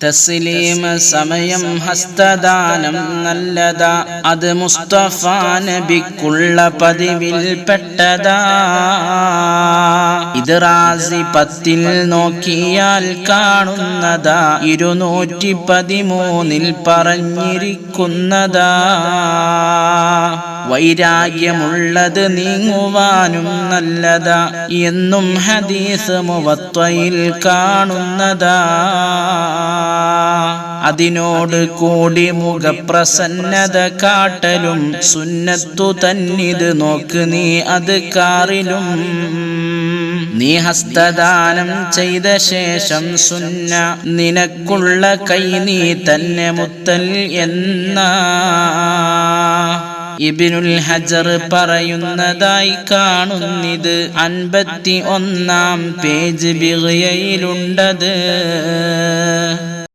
തസ്ലീം സമയം ഹസ്തദാനം നല്ലതാ, അത് മുസ്തഫ നബിക്കുള്ള പതിവിൽ പെട്ടതാ. ഇത് റാസി 10 നോക്കിയാൽ കാണുന്നതാ, 213 പറഞ്ഞിരിക്കുന്നതാ. വൈരാഗ്യമുള്ളത് നീങ്ങുവാനും നല്ലതാ എന്നും ഹദീസ് മുവത്തയിൽ കാണുന്നതാ. അതിനോട് കൂടി മുഖപ്രസന്നത കാട്ടലും സുന്നത്തു തന്നിത് നോക്ക് നീ അത് കാറിലും. നീ ഹസ്തദാനം ചെയ്ത ശേഷം സുന്ന നിനക്കുള്ള കൈ നീ തന്നെ മുത്തൽ എന്ന ഇബ്നുൽ ഹജർ പറയുന്നതായി കാണുന്നിത് 51-ാം പേജ് ബിഗ്യയിലുണ്ടത്.